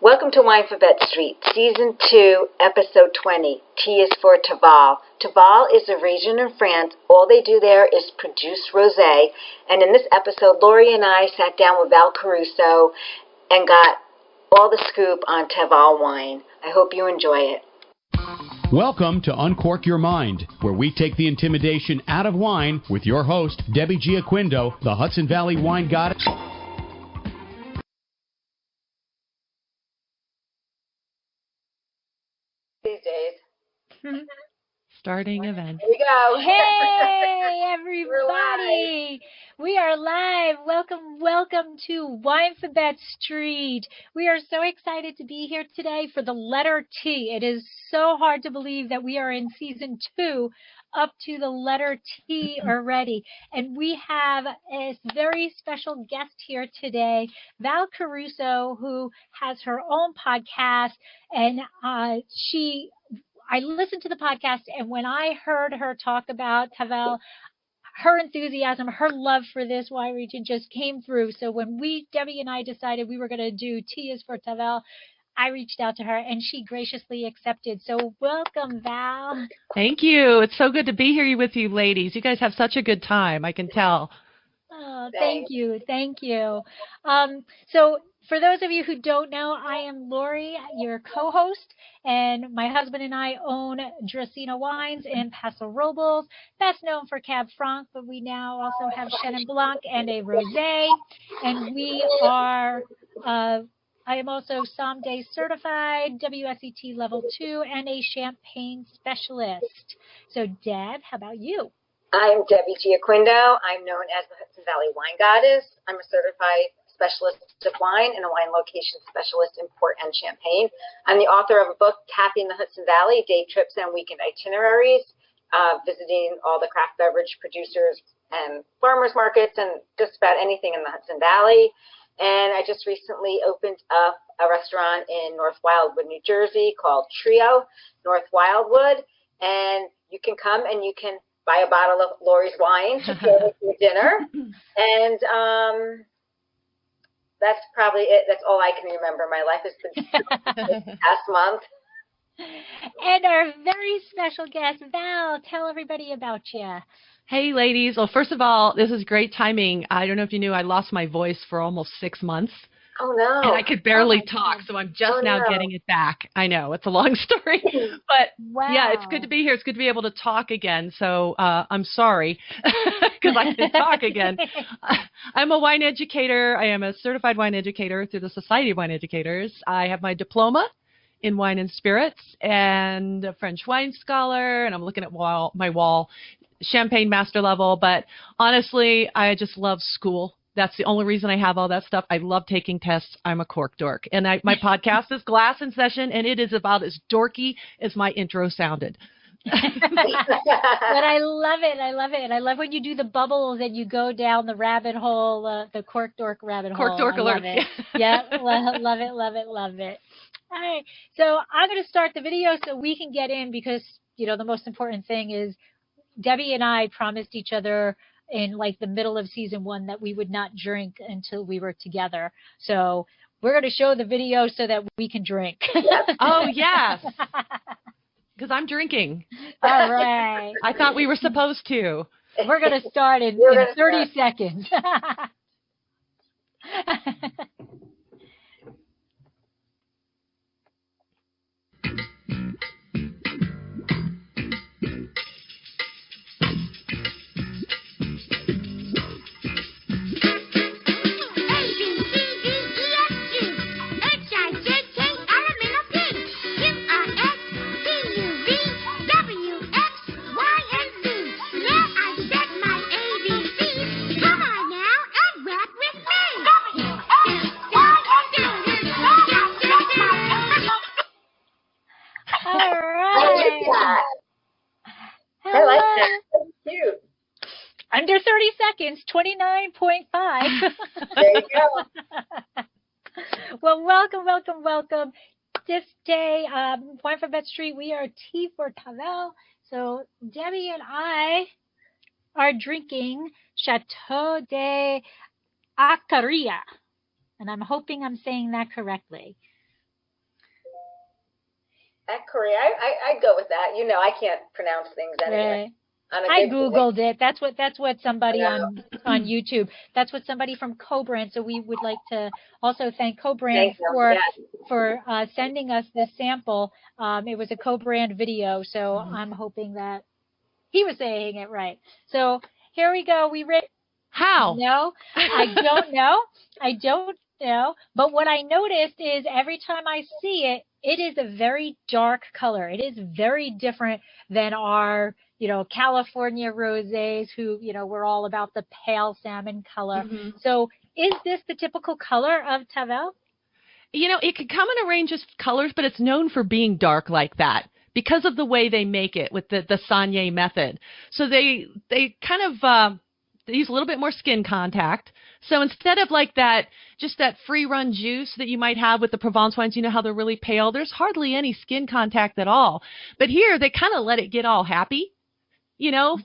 Welcome to Winephabet Street, Season 2, Episode 20. T is for Tavel. Tavel is a region in France. All they do there is produce rosé. And in this episode, Lori and I sat down with Val Caruso and got all the scoop on Tavel wine. I hope you enjoy it. Welcome to Uncork Your Mind, where we take the intimidation out of wine with your host, Debbie Giaquindo, the Hudson Valley wine goddess. These days. Starting event. Here we go. Hey, everybody. We are live. Welcome to Winephabet Street. We are so excited to be here today for the letter T. It is so hard to believe that we are in Season 2 up to the letter T already. And we have a very special guest here today, Val Caruso, who has her own podcast. And I listened to the podcast, and when I heard her talk about Tavel, her enthusiasm, her love for this wine region just came through. So when Debbie and I decided we were going to do T is for Tavel, I reached out to her, and she graciously accepted. So welcome, Val. Thank you. It's so good to be here with you ladies. You guys have such a good time, I can tell. Oh, thank you. Thank you. So for those of you who don't know, I am Lori, your co-host, and my husband and I own Draceana Wines in Paso Robles, best known for Cab Franc, but we now also have Chenin Blanc and a Rosé, and we are, I am also Sommelier certified, WSET level 2, and a champagne specialist. So Deb, how about you? I'm Debbie Giaquindo. I'm known as the Hudson Valley Wine Goddess. I'm a certified specialist of wine and a wine location specialist in port and champagne. I'm the author of a book, Tapping the Hudson Valley, Day Trips and Weekend Itineraries, visiting all the craft beverage producers and farmers markets and just about anything in the Hudson Valley. And I just recently opened up a restaurant in North Wildwood, New Jersey called Trio, North Wildwood. And you can come and you can buy a bottle of Lori's wine to go with your dinner. And that's probably it. That's all I can remember. My life has been this past month. And our very special guest, Val, tell everybody about you. Hey, ladies. Well, first of all, this is great timing. I don't know if you knew I lost my voice for almost 6 months. Oh, no. And I could barely talk, so I'm just now getting it back. I know, it's a long story. But, yeah, it's good to be here. It's good to be able to talk again. So I'm sorry because I can talk again. I'm a wine educator. I am a certified wine educator through the Society of Wine Educators. I have my diploma in wine and spirits and a French wine scholar, and I'm looking at my wall, champagne master level. But honestly, I just love school. That's the only reason I have all that stuff. I love taking tests. I'm a cork dork. And my podcast is Glass in Session, and it is about as dorky as my intro sounded. But I love it. I love it. And I love when you do the bubbles and you go down the rabbit hole, the cork dork rabbit hole. Cork dork alert. Love it. Yeah, love it, love it, love it. All right. So I'm going to start the video so we can get in because, the most important thing is Debbie and I promised each other in like the middle of Season 1 that we would not drink until we were together. So we're going to show the video so that we can drink. Oh, yes. Because I'm drinking. All right. I thought we were supposed to. We're going to start in 30 seconds. I like that. That's cute. Under 30 seconds, 29.5. There you go. Well, welcome. This day, Winephabet Street, we are T for Tavel. So Debbie and I are drinking Chateau D'Aqueria. And I'm hoping I'm saying that correctly. D'Aqueria. I'd go with that. You know, I can't pronounce things anyway. Right. I Googled it. That's what somebody on YouTube. That's what somebody from Co-Brand. So we would like to also thank Co-Brand for sending us this sample. It was a Co-Brand video, so I'm hoping that he was saying it right. So here we go. How? No, I don't know. I don't know. But what I noticed is every time I see it, it is a very dark color. It is very different than our, California rosés who, we're all about the pale salmon color. Mm-hmm. So is this the typical color of Tavel? It can come in a range of colors, but it's known for being dark like that because of the way they make it with the Saignée method. So they kind of they use a little bit more skin contact. So instead of like just that free run juice that you might have with the Provence wines, how they're really pale, there's hardly any skin contact at all. But here they kind of let it get all happy,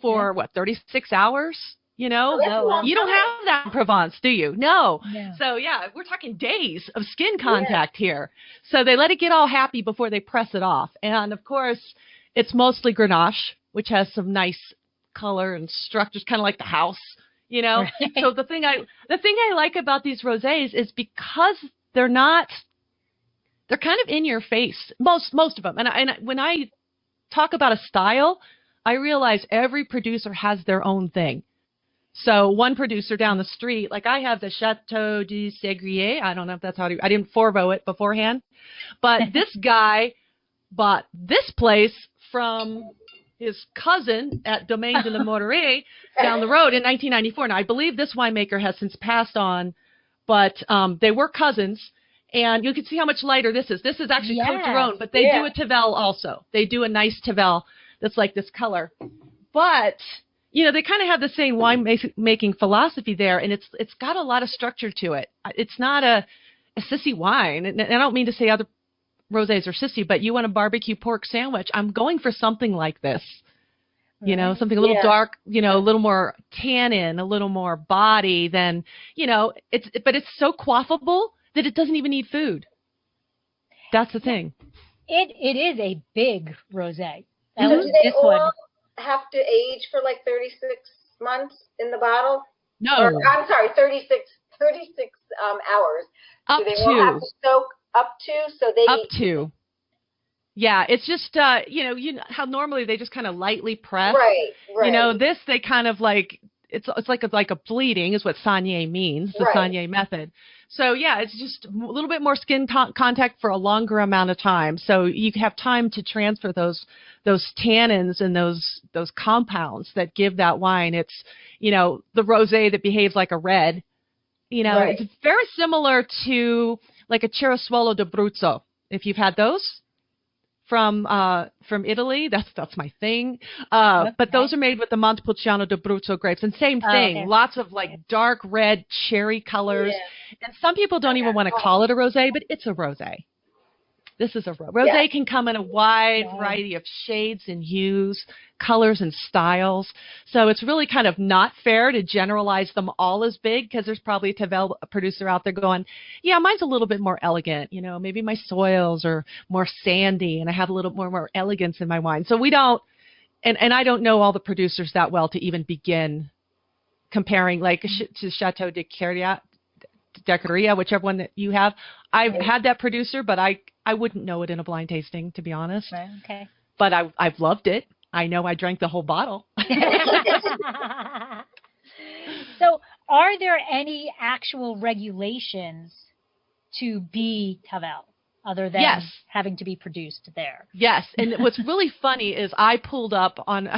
for 36 hours, You don't have that in Provence, do you? No. So yeah, we're talking days of skin contact here. So they let it get all happy before they press it off. And of course, it's mostly Grenache, which has some nice color and structures, kind of like the house, Right. So the thing I like about these rosés is because they're kind of in your face, most of them. And when I talk about a style, I realize every producer has their own thing. So one producer down the street, like I have the Chateau D'Aqueria. I don't know if that's how I didn't forvo it beforehand, but this guy bought this place from his cousin at Domaine de la Mourvedre down the road in 1994. Now I believe this winemaker has since passed on, but they were cousins. And you can see how much lighter this is. This is actually Côte d'Aron, but they do a Tavel also. They do a nice Tavel that's like this color. But they kind of have the same wine-making philosophy there, and it's got a lot of structure to it. It's not a sissy wine. And I don't mean to say other rosés are sissy, but you want a barbecue pork sandwich, I'm going for something like this. Something a little dark, a little more tannin, a little more body than, but it's so quaffable that it doesn't even need food. That's the thing. It is a big rosé. Do they all have to age for like 36 months in the bottle? No. I'm sorry, 36 hours. Do they all have to soak up to? Yeah, it's just how normally they just kind of lightly press. Right. This they kind of like it's like a bleeding is what Saignée means, the Saignée method. So yeah, it's just a little bit more skin contact for a longer amount of time. So you have time to transfer those tannins and those compounds that give that wine. It's the rosé that behaves like a red. It's very similar to like a Cerasuolo d'Abruzzo. If you've had those from Italy, that's my thing. But those are made with the Montepulciano d'Abruzzo grapes, and same thing. Lots of like dark red cherry colors. And some people don't even want to call it a rosé, but it's a rosé. This is a rosé. Rosé can come in a wide variety of shades and hues, colors and styles. So it's really kind of not fair to generalize them all as big, because there's probably a Tavel producer out there going, yeah, mine's a little bit more elegant. Maybe my soils are more sandy and I have a little more elegance in my wine. So we don't, and I don't know all the producers that well to even begin comparing like to Chateau D'Aqueria, whichever one that you have. I've had that producer, but I wouldn't know it in a blind tasting, to be honest. Right, okay. But I've loved it. I know I drank the whole bottle. So are there any actual regulations to be Tavel other than having to be produced there? Yes. And what's really funny is I pulled up on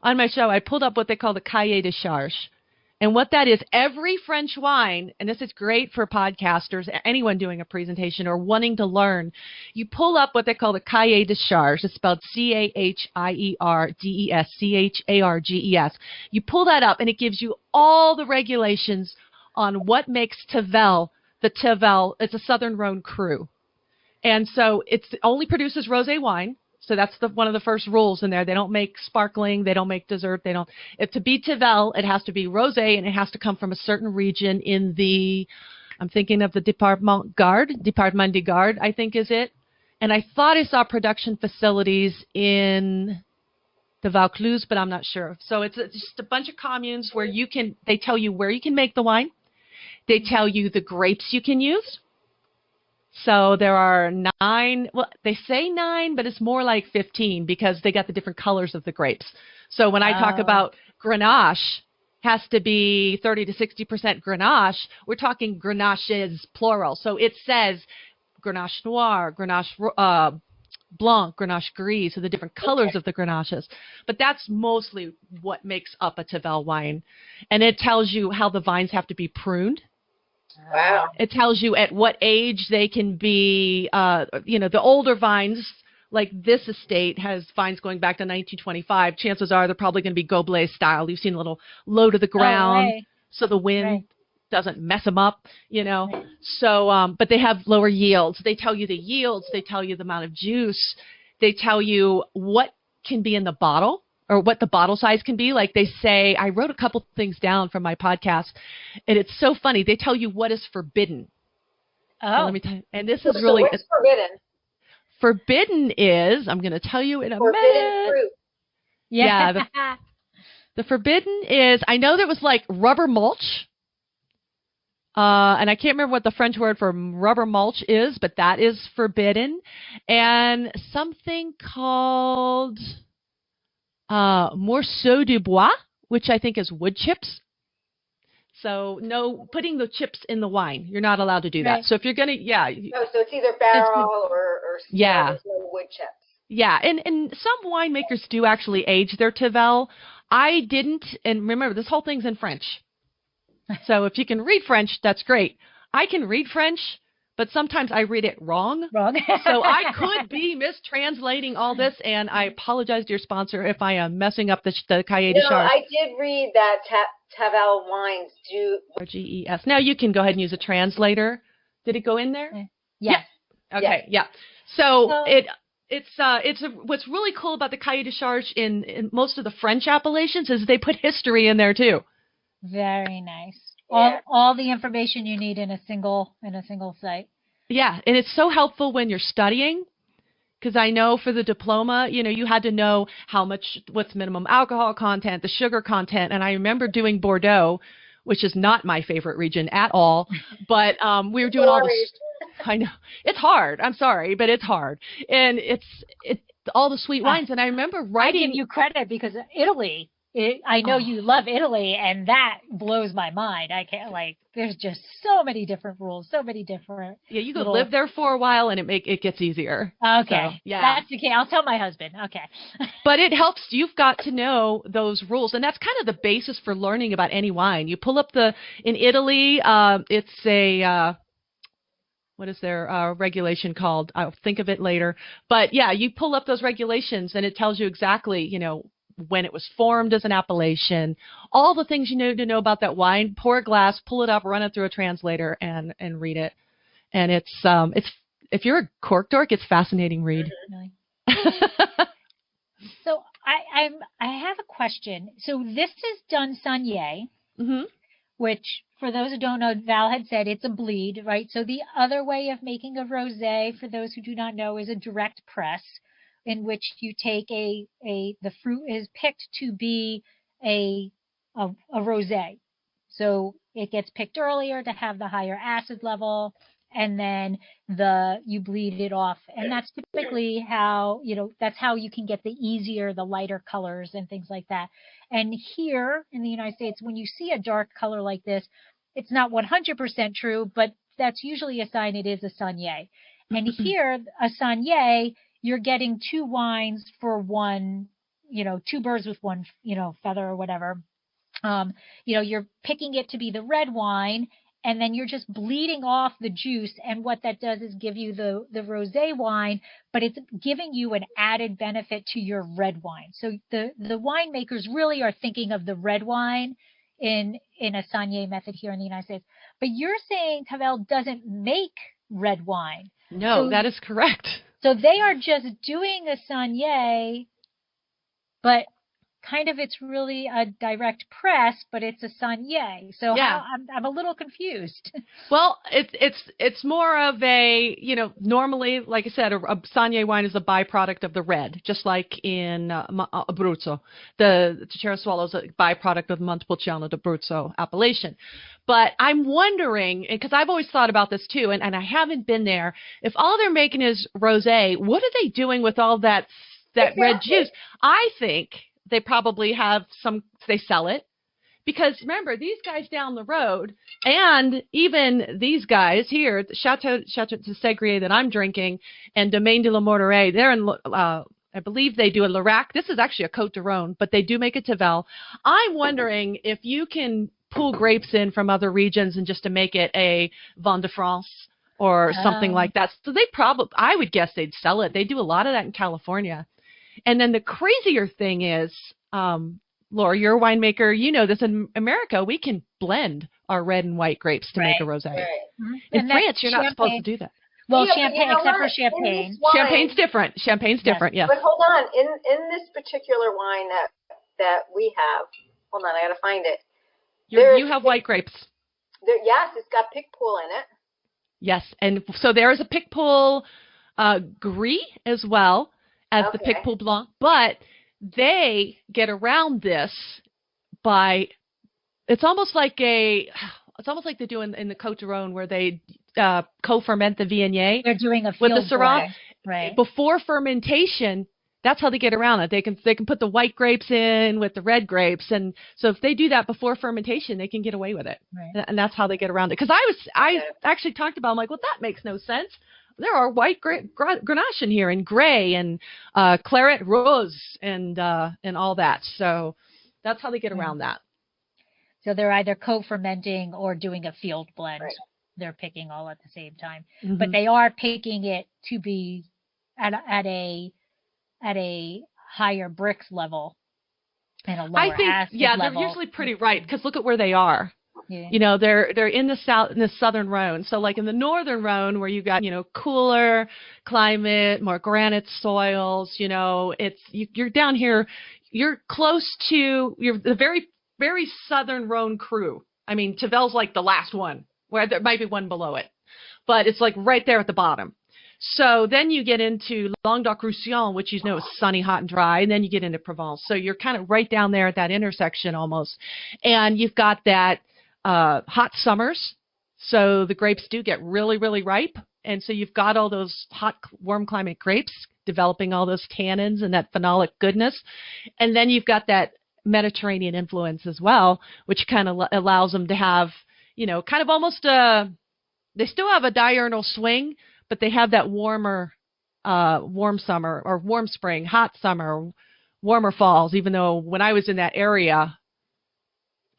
my show, I pulled up what they call the cahier de charge. And what that is, every French wine, and this is great for podcasters, anyone doing a presentation or wanting to learn, you pull up what they call the cahier de charge. It's spelled CAHIERDES, You pull that up, and it gives you all the regulations on what makes Tavel the Tavel. It's a Southern Rhone Cru. And so it only produces rosé wine. So that's one of the first rules in there. They don't make sparkling. They don't make dessert. If to be Tavel, it has to be rosé, and it has to come from a certain region in I'm thinking of the Departement de Garde, I think is it. And I thought I saw production facilities in the Vaucluse, but I'm not sure. So it's just a bunch of communes where they tell you where you can make the wine. They tell you the grapes you can use. So there are 9, well, they say 9, but it's more like 15 because they got the different colors of the grapes. So when I talk about Grenache, has to be 30 to 60% Grenache, we're talking Grenaches plural. So it says Grenache Noir, Grenache Blanc, Grenache Gris, so the different colors of the Grenaches. But that's mostly what makes up a Tavel wine. And it tells you how the vines have to be pruned. Wow. It tells you at what age they can be, the older vines, like this estate has vines going back to 1925. Chances are they're probably going to be Goblet style. You've seen a little low to the ground so the wind doesn't mess them up, Right. So, but they have lower yields. They tell you the yields. They tell you the amount of juice. They tell you what can be in the bottle or what the bottle size can be. Like they say, I wrote a couple things down from my podcast, and it's so funny. They tell you what is forbidden. Oh. So let me tell you. And this is really what's forbidden? Forbidden is, I'm going to tell you in a minute. Forbidden fruit. Yeah. The forbidden is, I know there was like rubber mulch. And I can't remember what the French word for rubber mulch is, but that is forbidden. And something called morceau du bois, which I think is wood chips. So no, putting the chips in the wine. You're not allowed to do that. Right. So if you're going to, No, so it's either barrel or there's no wood chips. Yeah, and some winemakers do actually age their Tavel. I didn't, and remember, this whole thing's in French. So if you can read French, that's great. I can read French, but sometimes I read it wrong. So I could be mistranslating all this, and I apologize to your sponsor if I am messing up the Cahier des Charges. I did read that Tavel wines do. GES. Now you can go ahead and use a translator. Did it go in there? Yes. Yeah. Okay. Yeah. So what's really cool about the Cahier des Charges in most of the French appellations is they put history in there too. Very nice. Yeah. All the information you need in a single site. Yeah, and it's so helpful when you're studying, because I know for the diploma, you had to know what's minimum alcohol content, the sugar content, and I remember doing Bordeaux, which is not my favorite region at all, but we were doing all this. I know it's hard. I'm sorry, but it's hard, and it's all the sweet wines. And I remember writing. I give you credit because Italy. I know you love Italy, and that blows my mind. I can't there's just so many different rules, so many different. Yeah, you could live there for a while, and it gets easier. Okay, so, yeah, that's okay. I'll tell my husband. Okay, but it helps. You've got to know those rules, and that's kind of the basis for learning about any wine. You pull up in Italy, it's a. What is their regulation called? I'll think of it later. But yeah, you pull up those regulations, and it tells you exactly, when it was formed as an appellation, all the things you need to know about that wine. Pour a glass, pull it up, run it through a translator, and read it. And it's if you're a cork dork, it's fascinating read. Really? So I have a question. So this is done Saignée, which for those who don't know, Val had said it's a bleed, right? So the other way of making a rosé, for those who do not know, is a direct press, in which you take the fruit is picked to be a rosé. So it gets picked earlier to have the higher acid level, and then you bleed it off. And that's typically how, that's how you can get the lighter colors and things like that. And here in the United States, when you see a dark color like this, it's not 100% true, but that's usually a sign it is a Saignée. And here, a Saignée, you're getting 2 wines for one, 2 birds with one, feather or whatever. You're picking it to be the red wine, and then you're just bleeding off the juice. And what that does is give you the rosé wine, but it's giving you an added benefit to your red wine. So the winemakers really are thinking of the red wine in a Saignée method here in the United States. But you're saying Tavel doesn't make red wine. No, that is correct. So they are just doing a Saignée, but kind of it's really a direct press, but it's a Saunier. So I'm a little confused. Well, it's more of a, normally, like I said, a Saunier wine is a byproduct of the red, just like in Abruzzo. The Terroirs swallow is a byproduct of Montepulciano d'Abruzzo appellation. But I'm wondering, because I've always thought about this too, and I haven't been there, if all they're making is rosé, what are they doing with all that red juice? I think they probably have they sell it. Because remember, these guys down the road, and even these guys here, the Chateau D'Aqueria that I'm drinking, and Domaine de la Mourvedre, they're in, I believe they do a Larac. This is actually a Côte de Rhone, but they do make a Tavel. I'm wondering if you can pull grapes in from other regions and just to make it a Vin de France or something like that. So they I would guess they'd sell it. They do a lot of that in California. And then the crazier thing is, Laura, you're a winemaker. You know this. In America, we can blend our red and white grapes to make a rosé. Right. Mm-hmm. In France, you're not supposed to do that. Well, champagne, except for champagne. Champagne's different. Champagne's different, yes. But hold on. In this particular wine that we have, hold on, I got to find it. You have white grapes. Yes, it's got Picpoul in it. Yes, and so there is a Picpoul Gris as well as the Picpoul Blanc, but they get around this by it's almost like they do in the Côte de Rhone where they co-ferment the Viognier. They're doing a with the Syrah. Right. Before fermentation, that's how they get around it. They can put the white grapes in with the red grapes, and so if they do that before fermentation, they can get away with it. Right. And that's how they get around it. Because I actually talked about, I'm like, well, that makes no sense. There are white Grenache in here, and gray, and Clairette rose, and all that. So that's how they get around that. So they're either co-fermenting or doing a field blend. Right. They're picking all at the same time, but they are picking it to be at a higher Brix level and a lower acid level. They're usually pretty ripe because look at where they are. Yeah. They're in the Southern Rhone. So like in the Northern Rhone where you got, cooler climate, more granite soils, you're down here, you're close to, you're the very, very Southern Rhone Cru. I mean, Tavel's like the last one, where there might be one below it, but it's like right there at the bottom. So then you get into Languedoc-Roussillon, which is sunny, hot, and dry, and then you get into Provence. So you're kind of right down there at that intersection almost. And you've got that hot summers, so the grapes do get really, really ripe. And so you've got all those hot, warm climate grapes developing all those tannins and that phenolic goodness. And then you've got that Mediterranean influence as well, which kind of allows them to have, kind of almost they still have a diurnal swing, but they have that warmer, warm summer or warm spring, hot summer, warmer falls, even though when I was in that area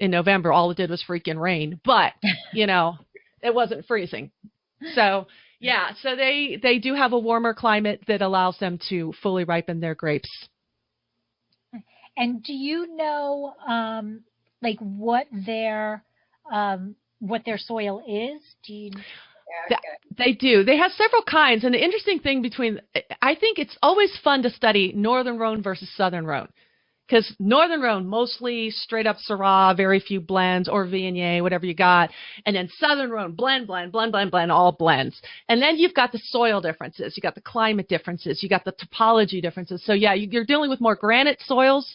in November, all it did was freaking rain, but it wasn't freezing. So so they do have a warmer climate that allows them to fully ripen their grapes. And do you know, like what their soil is? Do you? They do. They have several kinds. And the interesting thing I think it's always fun to study Northern Rhone versus Southern Rhone. Because Northern Rhone, mostly straight up Syrah, very few blends, or Viognier, whatever you got. And then Southern Rhone, blend, all blends. And then you've got the soil differences. You got the climate differences. You got the topology differences. So you're dealing with more granite soils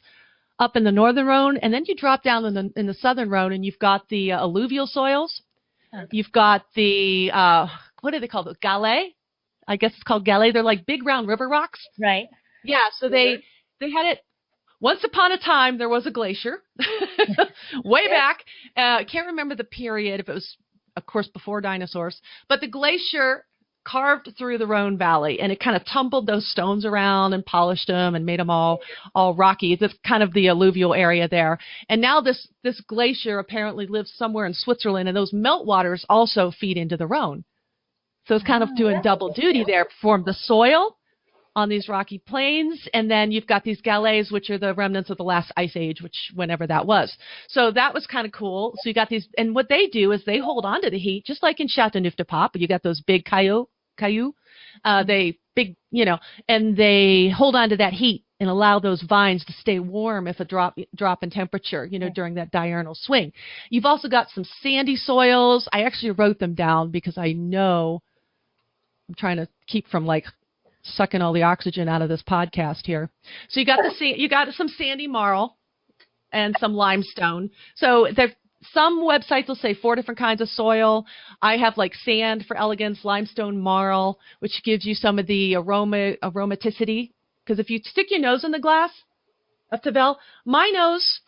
up in the Northern Rhone. And then you drop down in the Southern Rhone and you've got the alluvial soils. Okay. You've got the, what do they call it? Galets? I guess it's called galets. They're like big round river rocks. Right. Yeah. So they had it. Once upon a time, there was a glacier way back. I can't remember the period, if it was, of course, before dinosaurs. But the glacier carved through the Rhone Valley, and it kind of tumbled those stones around and polished them and made them all rocky. That's kind of the alluvial area there. And now this glacier apparently lives somewhere in Switzerland, and those meltwaters also feed into the Rhone. So it's kind of doing double duty there, form the soil on these rocky plains, and then you've got these galets, which are the remnants of the last ice age, which whenever that was. So that was kind of cool. So you got these, and what they do is they hold on to the heat, just like in Chateauneuf-du-Pape. You got those big cailloux, they big, and they hold on to that heat and allow those vines to stay warm if a drop in temperature, during that diurnal swing. You've also got some sandy soils. I actually wrote them down because I know I'm trying to keep from like sucking all the oxygen out of this podcast here. So you got some sandy marl and some limestone. So some websites will say 4 different kinds of soil. I have like sand for elegance, limestone, marl, which gives you some of the aromaticity. Because if you stick your nose in the glass of Tavel, my nose,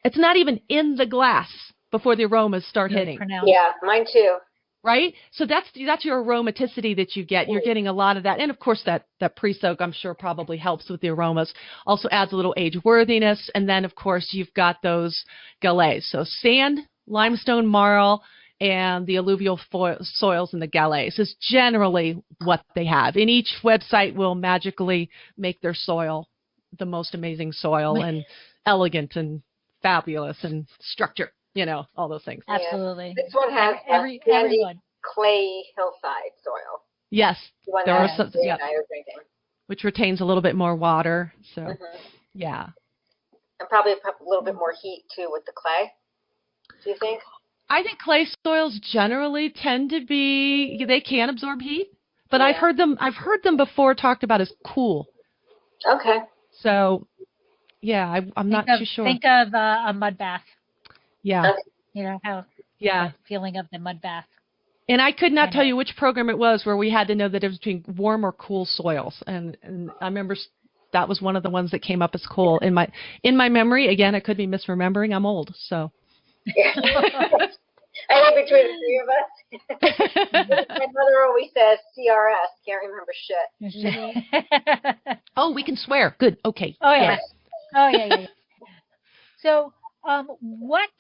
it's not even in the glass before the aromas start hitting. Yeah, mine too. Right? So that's your aromaticity that you get. You're getting a lot of that. And, of course, that pre-soak, I'm sure, probably helps with the aromas. Also adds a little age-worthiness. And then, of course, you've got those galets. So sand, limestone, marl, and the alluvial soils in the galets is generally what they have. And each website will magically make their soil the most amazing soil and elegant and fabulous and structure. All those things. Absolutely. This one has everyone. Clay hillside soil. Yes. There are some, yeah. Which retains a little bit more water. So, yeah. And probably a little bit more heat, too, with the clay. Do you think? I think clay soils generally tend to they can absorb heat. But I've heard them before talked about as cool. Okay. So, yeah, I'm not too sure. Think of a mud bath. Yeah. How feeling of the mud bath. And I could not tell you which program it was where we had to know the difference between warm or cool soils. And I remember that was one of the ones that came up as cool. In my memory, again, I could be misremembering. I'm old, so. I think between the three of us. My mother always says CRS. Can't remember shit. Oh, we can swear. Good. Okay. Oh, yeah. Oh, yeah. So, what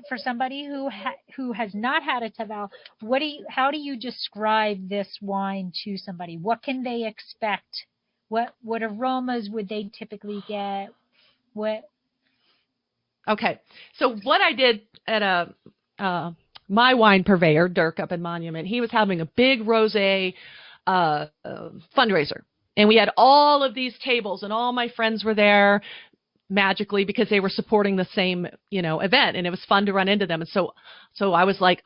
for somebody who has not had a Tavel, how do you describe this wine to somebody? What can they expect? What aromas would they typically get? Okay. So what I did at my wine purveyor, Dirk, up in Monument, he was having a big rosé fundraiser. And we had all of these tables, and all my friends were there magically because they were supporting the same, event, and it was fun to run into them. And so I was like,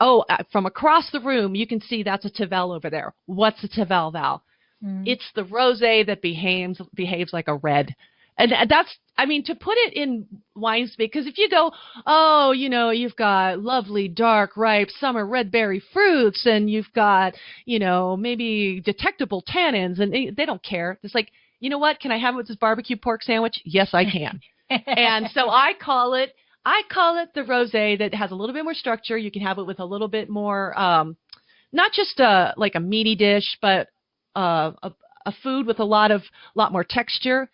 from across the room, you can see that's a Tavel over there. What's a Tavel, Val? It's the rosé that behaves like a red. And that's, to put it in wine speak, because if you go, you've got lovely, dark, ripe summer red berry fruits, and you've got, maybe detectable tannins, and they don't care. It's like, you know what? Can I have it with this barbecue pork sandwich? Yes, I can. And so I call it the rosé that has a little bit more structure. You can have it with a little bit more, not just like a meaty dish, but a food with a lot more texture,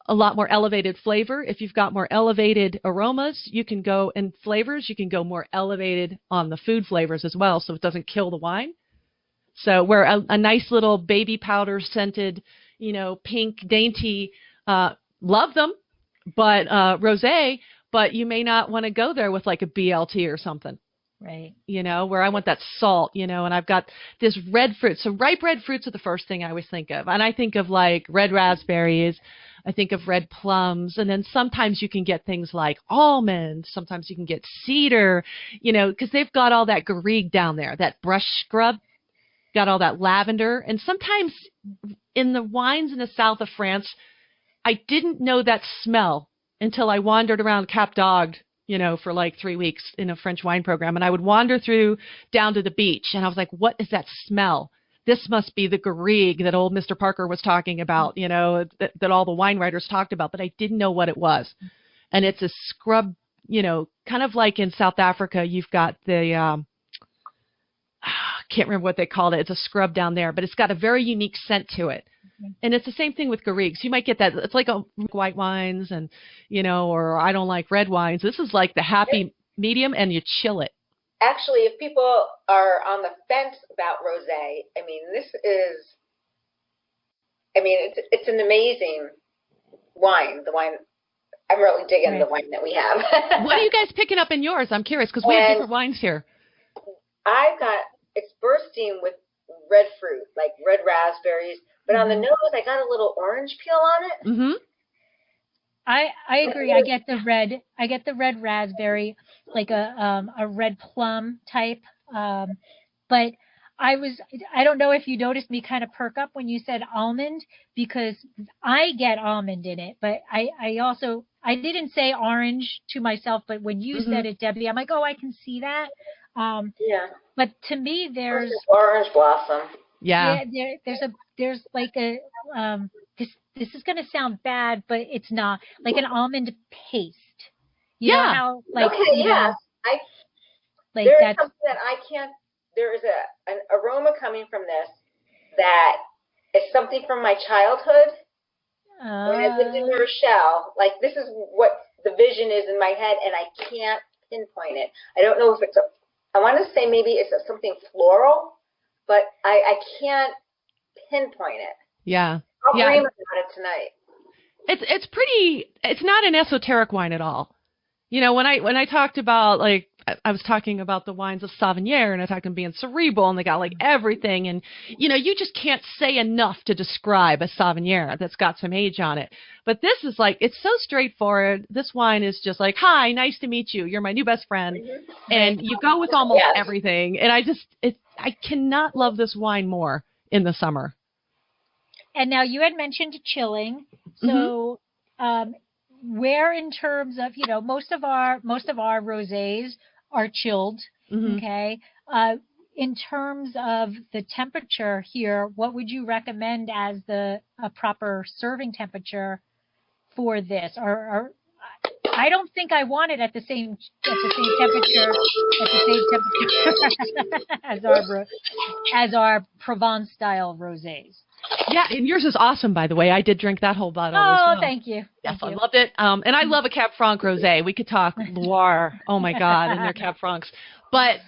a lot more elevated flavor. If you've got more elevated aromas, you can go in flavors. You can go more elevated on the food flavors as well, so it doesn't kill the wine. So where a nice little baby powder scented, pink, dainty, love them, but rosé, but you may not want to go there with like a BLT or something. Right. Where I want that salt, and I've got this red fruit. So ripe red fruits are the first thing I always think of. And I think of like red raspberries. I think of red plums. And then sometimes you can get things like almonds. Sometimes you can get cedar, because they've got all that garrigue down there, that brush scrub, got all that lavender. And sometimes in the wines in the south of France, I didn't know that smell until I wandered around Cap d'Agde, for like 3 weeks in a French wine program. And I would wander down to the beach, and I was like, what is that smell? This must be the garrigue that old Mr. Parker was talking about, that all the wine writers talked about, but I didn't know what it was. And it's a scrub, kind of like in South Africa, you've got the, can't remember what they called it. It's a scrub down there, but it's got a very unique scent to it. And it's the same thing with garrigues. You might get that. It's like white wines and, or I don't like red wines. This is like the happy medium, and you chill it. Actually, if people are on the fence about rosé, it's an amazing wine. The wine, I'm really digging the wine that we have. What are you guys picking up in yours? I'm curious because we have different wines here. It's bursting with red fruit, like red raspberries. But on the nose, I got a little orange peel on it. Mm-hmm. I agree. I get the red raspberry, like a red plum type. But I don't know if you noticed me kind of perk up when you said almond, because I get almond in it, but I didn't say orange to myself, but when you said it, Debbie, I'm like, oh, I can see that. Yeah. But to me, there's orange blossom. Yeah. There's like a this is going to sound bad, but it's not, like an almond paste. You know how, like, okay, yeah. Like there is that's something that I can't. There is an aroma coming from this that is something from my childhood. When I lived in New Rochelle, like this is what the vision is in my head, and I can't pinpoint it. I don't know if it's I want to say maybe it's something floral, but I can't pinpoint it. Yeah. I'll dream about it tonight. It's not an esoteric wine at all. You know, when I talked about, like, I was talking about the wines of Sauvignon, and I talked about being cerebral, and they got like everything, and you know, you just can't say enough to describe a Sauvignon that's got some age on it. But this is like, it's so straightforward. This wine is just like, hi, nice to meet you. You're my new best friend, and you go with almost everything. And I cannot love this wine more in the summer. And now you had mentioned chilling, so where in terms of, you know, most of our rosés are chilled, okay? In terms of the temperature here, what would you recommend as a proper serving temperature for this? Or I don't think I want it at the same temperature as our Provence style rosés. Yeah, and yours is awesome, by the way. I did drink that whole bottle as well. Oh, thank you. Yes, I loved it. And I love a Cab Franc rosé. We could talk Loire. Oh my God, and their Cab Francs. But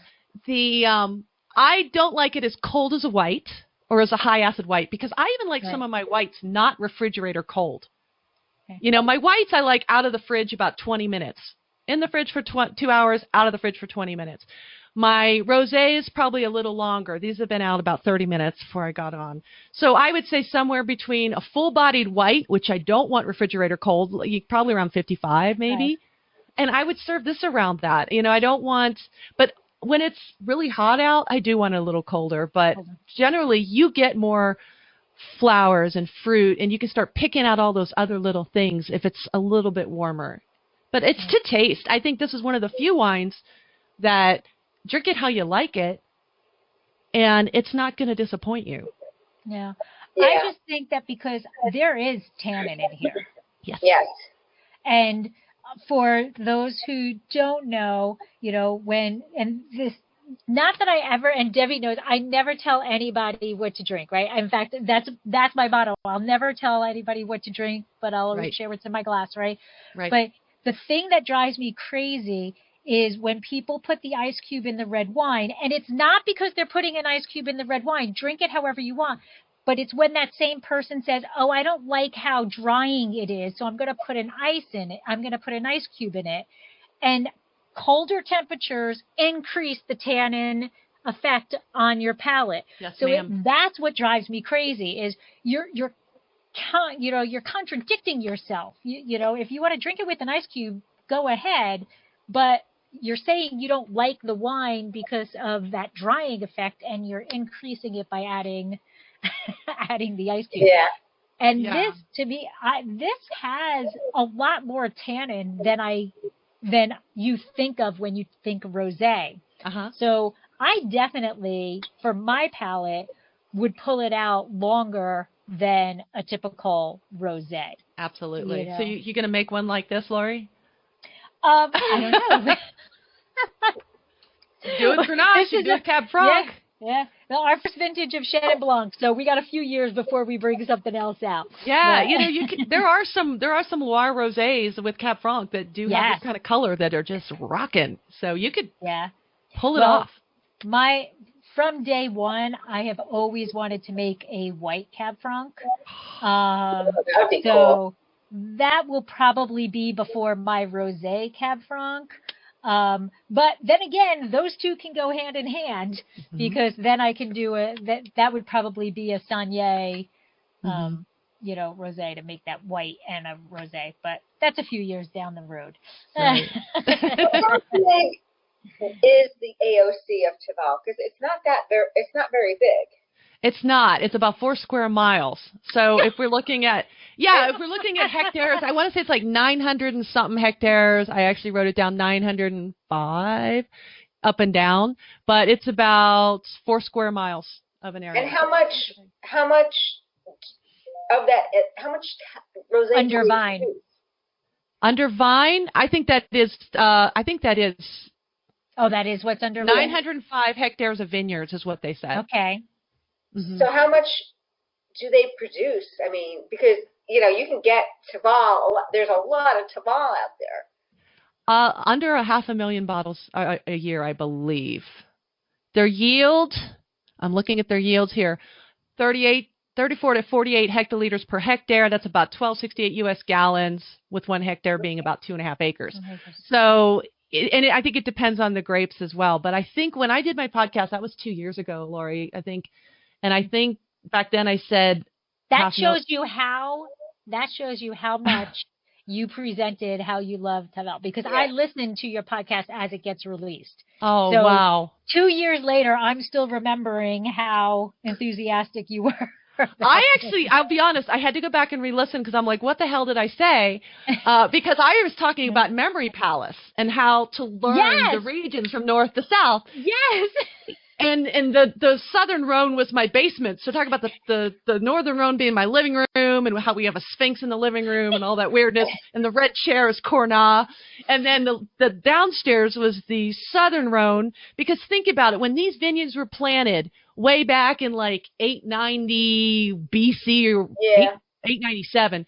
I don't like it as cold as a white or as a high acid white, because I even like some of my whites not refrigerator cold. Okay. You know, my whites I like out of the fridge about 20 minutes. In the fridge for 2 hours, out of the fridge for 20 minutes. My rosé is probably a little longer. These have been out about 30 minutes before I got on. So I would say somewhere between a full-bodied white, which I don't want refrigerator cold, probably around 55 maybe. Right. And I would serve this around that. You know, I don't want, but when it's really hot out, I do want it a little colder. But generally, you get more flowers and fruit, and you can start picking out all those other little things if it's a little bit warmer. But it's to taste. I think this is one of the few wines that drink it how you like it, and it's not going to disappoint you. Yeah. I just think that because there is tannin in here. Yes. And for those who don't know, you know, not that I ever, and Debbie knows, I never tell anybody what to drink, right? In fact, that's my motto. I'll never tell anybody what to drink, but I'll always share what's in my glass, right? But the thing that drives me crazy is when people put the ice cube in the red wine, and it's not because they're putting an ice cube in the red wine. Drink it however you want. But it's when that same person says, oh, I don't like how drying it is, so I'm going to put an ice in it. I'm going to put an ice cube in it. And colder temperatures increase the tannin effect on your palate. Yes, so ma'am. That's what drives me crazy is you're contradicting yourself. You know, if you want to drink it with an ice cube, go ahead. But you're saying you don't like the wine because of that drying effect, and you're increasing it by adding the ice cube. Yeah. And this, to me, this has a lot more tannin than you think of when you think rosé. So I definitely, for my palate, would pull it out longer than a typical rosé. Absolutely. You know? So you going to make one like this, Lori? I don't know. Do it Grenache. Do it Cab Franc. Yeah. Well, our first vintage of Chenin Blanc, so we got a few years before we bring something else out. Yeah, but, you know, there are some Loire rosés with Cab Franc that do have this kind of color that are just rocking. So you could pull it off. From day one, I have always wanted to make a white Cab Franc. That'd be cool. That will probably be before my rosé Cab Franc. But then again, those two can go hand in hand because then I can do that would probably be a Saignée, rosé to make that white and a rosé, but that's a few years down the road. Right. How big is the AOC of Tavel? Because it's not very big. It's not. It's about 4 square miles. So if we're looking at hectares, I want to say it's like 900 and something hectares. I actually wrote it down 905 up and down, but it's about 4 square miles of an area. And how much of that? How much rosé under vine? Under vine, I think that is. Oh, that is what's under 905 hectares of vineyards is what they said. Okay. So how much do they produce? I mean, because, you can get Tavel. There's a lot of Tavel out there. Under 500,000 bottles a year, I believe. Their yield, I'm looking at their yields here, 34 to 48 hectoliters per hectare. That's about 1268 U.S. gallons, with 1 hectare being about 2.5 acres. So, I think it depends on the grapes as well. But I think when I did my podcast, that was 2 years ago, Lori, I think back then I said that shows you how much you presented how you love Tavel, because I listened to your podcast as it gets released. Oh, so wow. 2 years later, I'm still remembering how enthusiastic you were. I'll be honest, I had to go back and re-listen because I'm like, what the hell did I say? Because I was talking about Memory Palace and how to learn the regions from north to south. Yes. And the Southern Rhone was my basement. So talk about the Northern Rhone being my living room and how we have a Sphinx in the living room and all that weirdness. And the red chair is Cornat. And then the downstairs was the Southern Rhone. Because think about it, when these vineyards were planted way back in like 890 BC or 897,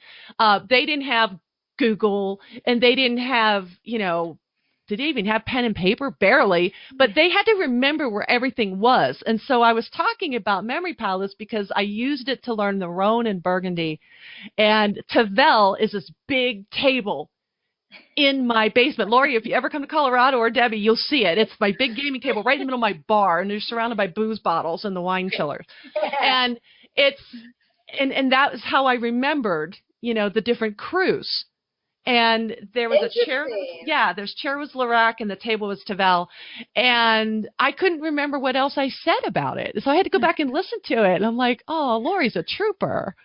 they didn't have Google and they didn't have, did they even have pen and paper? Barely. But they had to remember where everything was. And so I was talking about Memory Palace because I used it to learn the Rhone and Burgundy. And Tavel is this big table in my basement. Lori, if you ever come to Colorado, or Debbie, you'll see it. It's my big gaming table right in the middle of my bar, and they're surrounded by booze bottles and the wine chillers. And and that was how I remembered, the different crus. And there was a chair. Yeah, there's chair was Lirac and the table was Tavel. And I couldn't remember what else I said about it. So I had to go back and listen to it. And I'm like, oh, Lori's a trooper.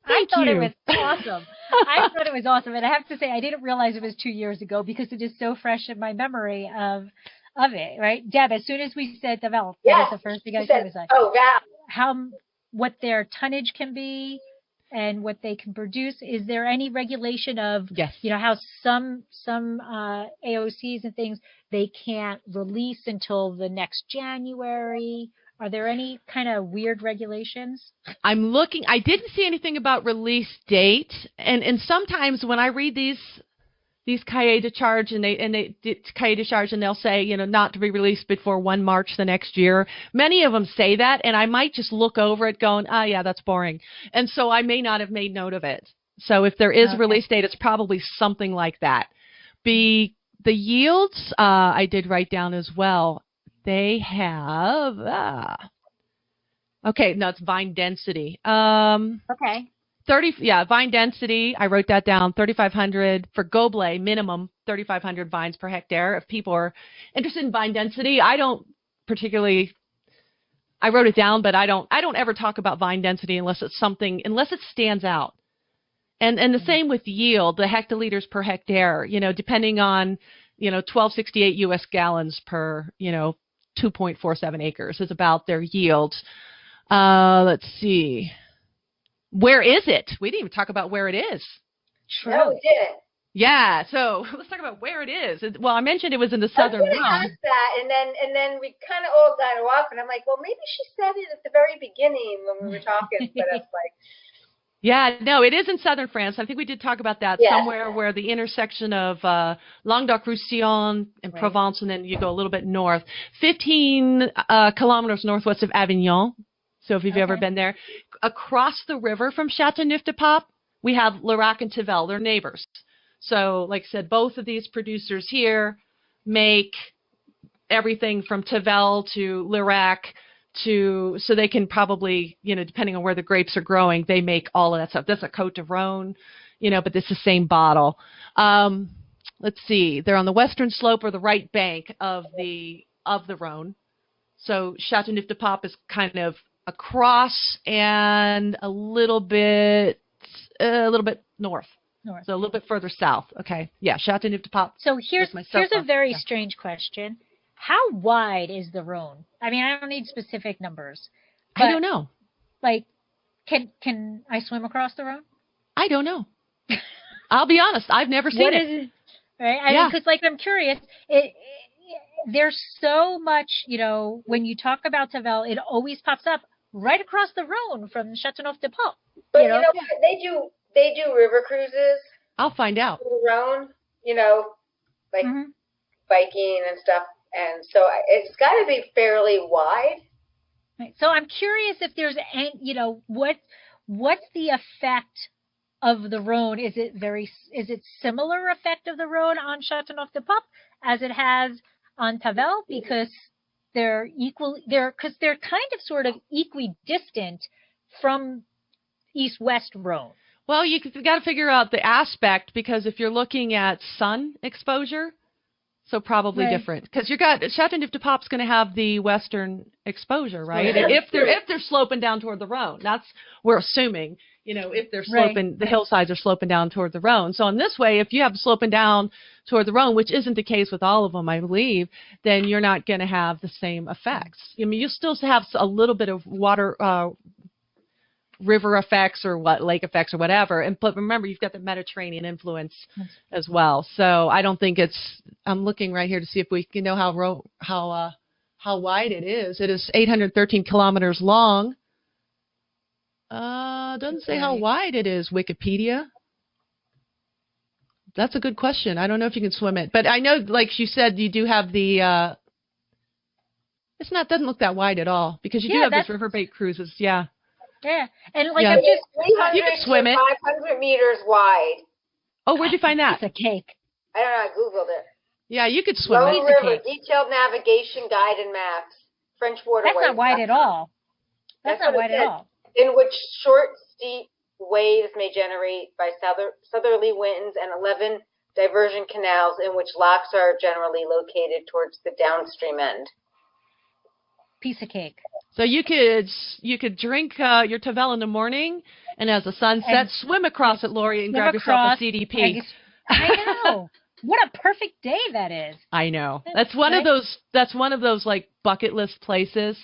I thought it was awesome. I thought it was awesome. And I have to say, I didn't realize it was 2 years ago because it is so fresh in my memory of it, right? Deb, as soon as we said Tavel, that was the first thing I said. Was like, oh, Val. What their tonnage can be and what they can produce. Is there any regulation of, how some AOCs and things, they can't release until the next January? Are there any kind of weird regulations? I'm looking. I didn't see anything about release date. And sometimes when I read these cahiers de charge and they'll say, not to be released before 1 March the next year. Many of them say that, and I might just look over it going, yeah, that's boring. And so I may not have made note of it. So if there is a release date, it's probably something like that. The yields, I did write down as well. They have, it's vine density. Okay. Vine density, I wrote that down, 3,500 for Goblet, minimum 3,500 vines per hectare. If people are interested in vine density, I wrote it down, but I don't ever talk about vine density unless it stands out. And the same with yield, the hectoliters per hectare, depending on, 1268 U.S. gallons per, 2.47 acres is about their yield. Let's see. Where is it? We didn't even talk about where it is. True. No, we didn't. Yeah, so let's talk about where it is. Well, I mentioned it was in the Southern Rhone. I asked that, and then we kind of all got off, and I'm like, well, maybe she said it at the very beginning when we were talking, but it's like. Yeah, no, it is in southern France. I think we did talk about that somewhere where the intersection of Languedoc-Roussillon and Provence, and then you go a little bit north, 15 kilometers northwest of Avignon. So if you've ever been there, across the river from Chateauneuf-du-Pape, we have Lirac and Tavel. They're neighbors. So like I said, both of these producers here, make everything from Tavel to Lirac so they can probably, depending on where the grapes are growing, they make all of that stuff. That's a Côte de Rhone, but it's the same bottle. Let's see. They're on the western slope or the right bank of the Rhone. So Chateauneuf-du-Pape is kind of across and a little bit north. So a little bit further south. Okay. Yeah, Chateauneuf-du-Pape. So here's a very strange question. How wide is the Rhone? I mean, I don't need specific numbers. I don't know. Like, can I swim across the Rhone? I don't know. I'll be honest. I've never seen it. Right? I mean, because, I'm curious. There's so much, when you talk about Tavel, it always pops up right across the Rhone from Chateauneuf-du-Pape. But they do river cruises. I'll find out. The Rhone, biking and stuff. And so it's got to be fairly wide. Right. So I'm curious if there's any, what's the effect of the Rhone? Is it similar effect of the Rhone on Chateauneuf-du-Pape as it has on Tavel? Because they're kind of sort of equidistant from east-west Rhone. Well, you've got to figure out the aspect, because if you're looking at sun exposure, so probably different, because Chateauneuf-du-Pape's going to have the western exposure, right? If they're sloping down toward the Rhone, we're assuming, if they're sloping, the hillsides are sloping down toward the Rhone. So in this way, if you have sloping down toward the Rhone, which isn't the case with all of them, I believe, then you're not going to have the same effects. I mean, you still have a little bit of water, river effects or lake effects or whatever. But remember, you've got the Mediterranean influence as well. So I don't think I'm looking right here to see if we can know how wide it is. It is 813 kilometers long. Doesn't say how wide it is, Wikipedia. That's a good question. I don't know if you can swim it, but I know, like you said, you do have the, doesn't look that wide at all, because you do have those riverboat cruises. Yeah. Yeah, and I'm just 300 you can swim it. 500 meters wide. Oh, where'd you find that? It's a cake. I don't know. I googled it. Yeah, you could swim Rhone it. River, detailed navigation guide and maps. French waterways. That's not wide at all. That's not wide at all. In which short, steep waves may generate by southerly winds, and 11 diversion canals in which locks are generally located towards the downstream end. Piece of cake. So you could drink your Tavel in the morning, and as the sun sets, swim across it, Lori, and grab yourself a CDP. I know. What a perfect day that is. I know. That's one of those like bucket list places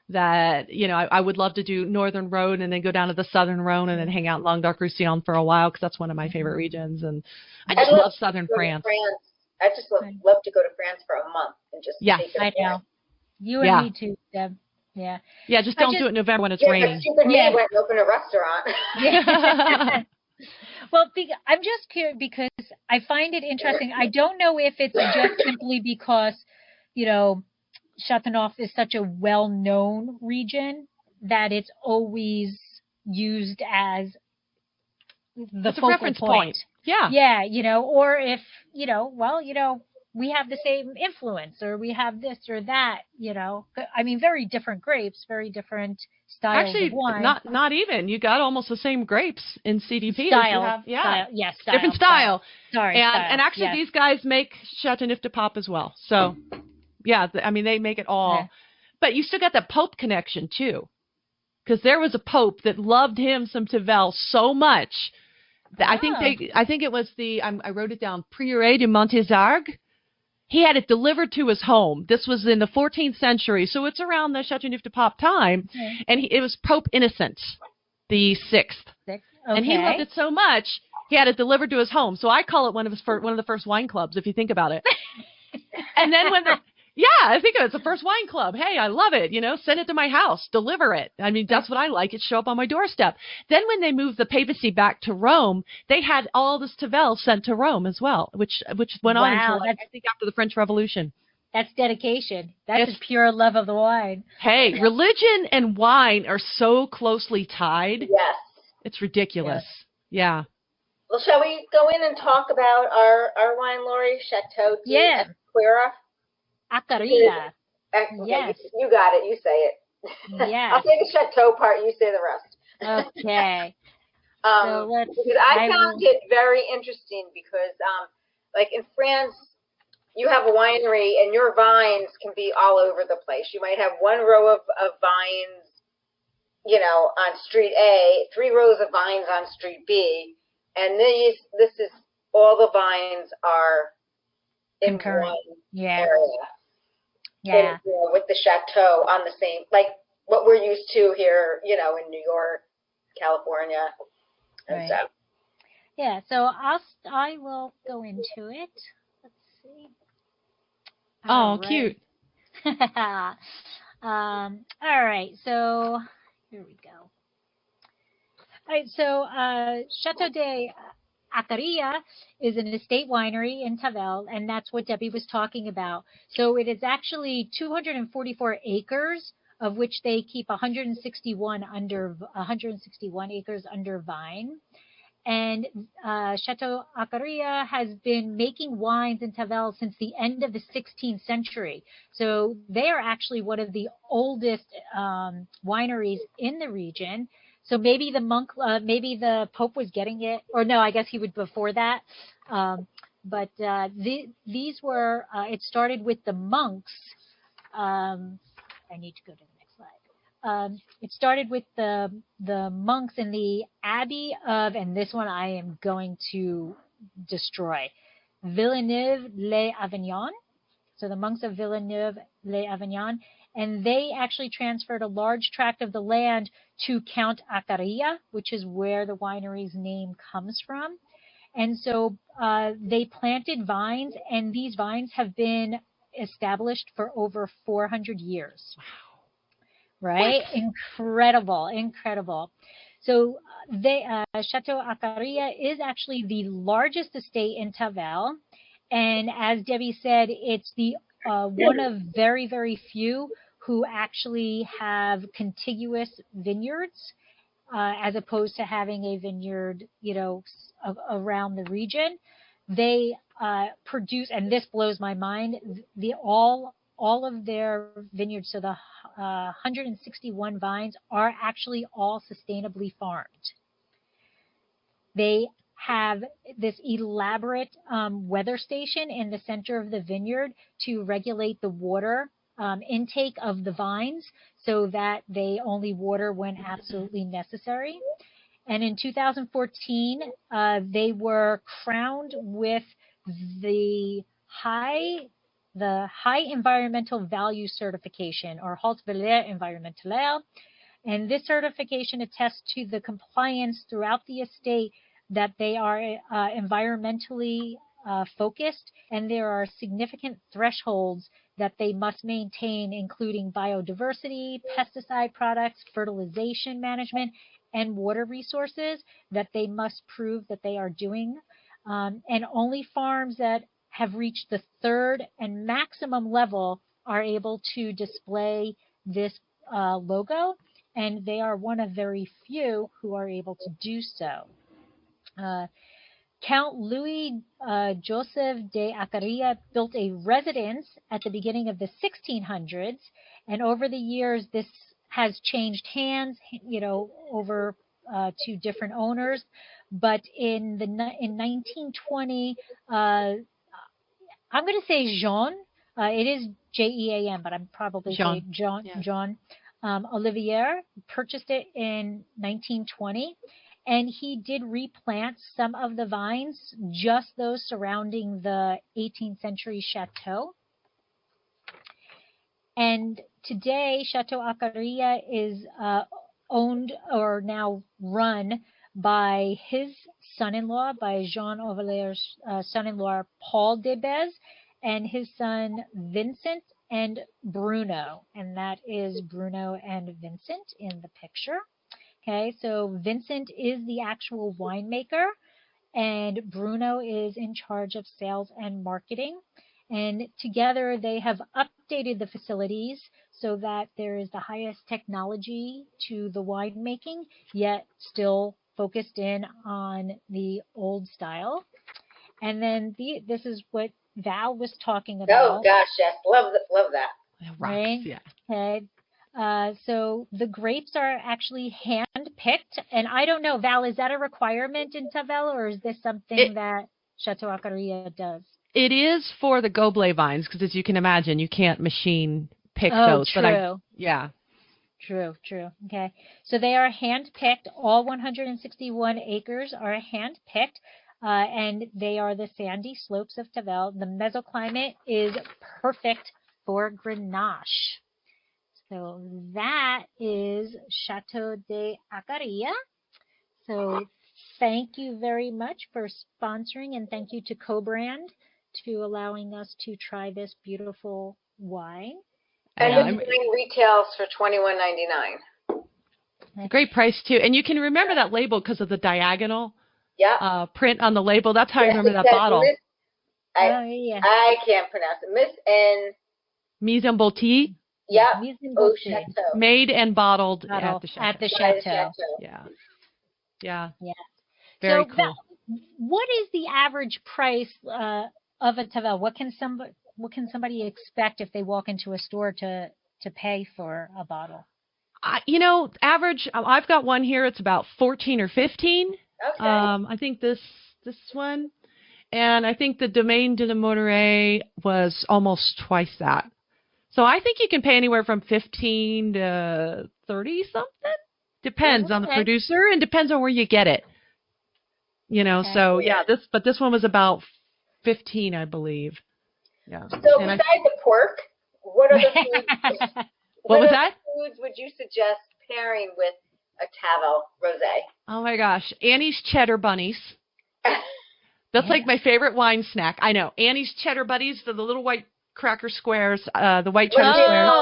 that, I would love to do Northern Rhone and then go down to the Southern Rhone and then hang out in Languedoc-Roussillon for a while, because that's one of my favorite regions, and I just love Southern France. I just love to go to France for a month and just take it. I know. You and me too, Deb. Yeah. Yeah, just don't do it in November when it's raining. Stupid me went and opened a restaurant. Well, I'm just curious because I find it interesting. I don't know if it's just simply because, Chateauneuf is such a well-known region that it's always used as the focal reference point. Yeah. Yeah, or if, we have the same influence, or we have this or that, I mean, very different grapes, very different styles of wine. Not even. You got almost the same grapes in CDP. Style. Different style. Sorry. And actually, these guys make Chateauneuf-du-Pape as well. So, they make it all. Yeah. But you still got that Pope connection, too. Because there was a Pope that loved him some Tavel so much that I think it was I wrote it down, Prieur de Montezargues. He had it delivered to his home. This was in the 14th century, so it's around the Chateauneuf-du-Pape time. Okay. And it was Pope Innocent the 6th. Okay. And he loved it so much, he had it delivered to his home. So I call it one of the first wine clubs, if you think about it. And then I think it's the first wine club. Hey, I love it. Send it to my house, deliver it. I mean, that's what I like. It show up on my doorstep. Then when they moved the papacy back to Rome, they had all this Tavel sent to Rome as well, which went on until I think after the French Revolution. That's dedication. That's pure love of the wine. Hey, religion and wine are so closely tied. Yes. It's ridiculous. Yes. Yeah. Well, shall we go in and talk about our wine, Lori? Chateau D'Aqueria Taqueria. Okay, Yes. you got it. You say it. Yes. I'll say the chateau part. You say the rest. Okay. So because I found it very interesting because, like in France, you have a winery and your vines can be all over the place. You might have one row of vines, on street A, 3 rows of vines on street B, and this is all the vines are in concurrent. one area. Yeah. And, with the chateau on the same, like what we're used to here, in New York, California, and stuff. Yeah, so I will go into it. Let's see. Oh, cute. All right, so here we go. All right, so Chateau D'Aqueria is an estate winery in Tavel, and that's what Debbie was talking about. So it is actually 244 acres, of which they keep 161 acres under vine. And Chateau D'Aqueria has been making wines in Tavel since the end of the 16th century. So they are actually one of the oldest wineries in the region. So maybe maybe the Pope was getting it, or no, I guess he would before that. But these were, it started with the monks. I need to go to the next slide. It started with the monks in the Abbey of, and this one I am going to destroy, Villeneuve-les-Avignon. So the monks of Villeneuve-les-Avignon, and they actually transferred a large tract of the land to Count D'Aqueria, which is where the winery's name comes from. And so they planted vines, and these vines have been established for over 400 years. Right? What? Incredible. So Chateau D'Aqueria is actually the largest estate in Tavel. And as Debbie said, it's the one of very, very few who actually have contiguous vineyards, as opposed to having a vineyard, around the region. They produce, and this blows my mind, all of their vineyards, so the 161 vines are actually all sustainably farmed. They have this elaborate weather station in the center of the vineyard to regulate the water intake of the vines so that they only water when absolutely necessary. And in 2014, they were crowned with the high environmental value certification, or Haute Valeur Environnementale. And this certification attests to the compliance throughout the estate that they are environmentally focused, and there are significant thresholds that they must maintain, including biodiversity, pesticide products, fertilization management, and water resources that they must prove that they are doing. And only farms that have reached the third and maximum level are able to display this logo, and they are one of very few who are able to do so. Count Louis Joseph D'Aqueria built a residence at the beginning of the 1600s, and over the years this has changed hands, over to different owners. But in 1920, I'm going to say Jean. It is Jean, but I'm probably saying John. Yeah. John Olivet purchased it in 1920. And he did replant some of the vines, just those surrounding the 18th century chateau. And today, Chateau D'Aqueria is owned, or now run, by his son-in-law, by Jean Ovalier's son-in-law, Paul Debez, and his son, Vincent and Bruno. And that is Bruno and Vincent in the picture. Okay, so Vincent is the actual winemaker, and Bruno is in charge of sales and marketing. And together they have updated the facilities so that there is the highest technology to the winemaking, yet still focused in on the old style. And then this is what Val was talking about. Oh gosh, yes, love that. Rocks, right? Yeah. Okay. So the grapes are actually hand-picked, and I don't know, Val, is that a requirement in Tavel, or is this something that Chateau D'Aqueria does? It is for the Goblet vines, because as you can imagine, you can't machine pick those. True. But yeah. True. Okay. So they are hand-picked. All 161 acres are hand-picked, and they are the sandy slopes of Tavel. The mesoclimate is perfect for Grenache. So that is Chateau D'Aqueria. So thank you very much for sponsoring, and thank you to Co-Brand to allowing us to try this beautiful wine. And this wine retails for $21.99. Great price too, and you can remember that label because of the diagonal print on the label. That's how I remember that bottle. I can't pronounce it. Miss N. Mise en bouteille. Yeah. Chateau. Made and bottled at the Chateau. At the Chateau. Yeah. So, Very cool. What is the average price of a Tavel? What can somebody expect if they walk into a store to pay for a bottle? Average. I've got one here. It's about 14 or 15. Okay. I think this one, and I think the Domaine de la Mourvedre was almost twice that. So I think you can pay anywhere from 15 to 30 something. Depends on the producer and depends on where you get it. So yeah, this one was about 15, I believe. Yeah. So besides the pork, what other foods? What was that? Foods would you suggest pairing with a Tavel rosé? Oh my gosh, Annie's cheddar bunnies. That's like my favorite wine snack. I know. Annie's cheddar bunnies, the little white cracker squares, the white cheddar squares.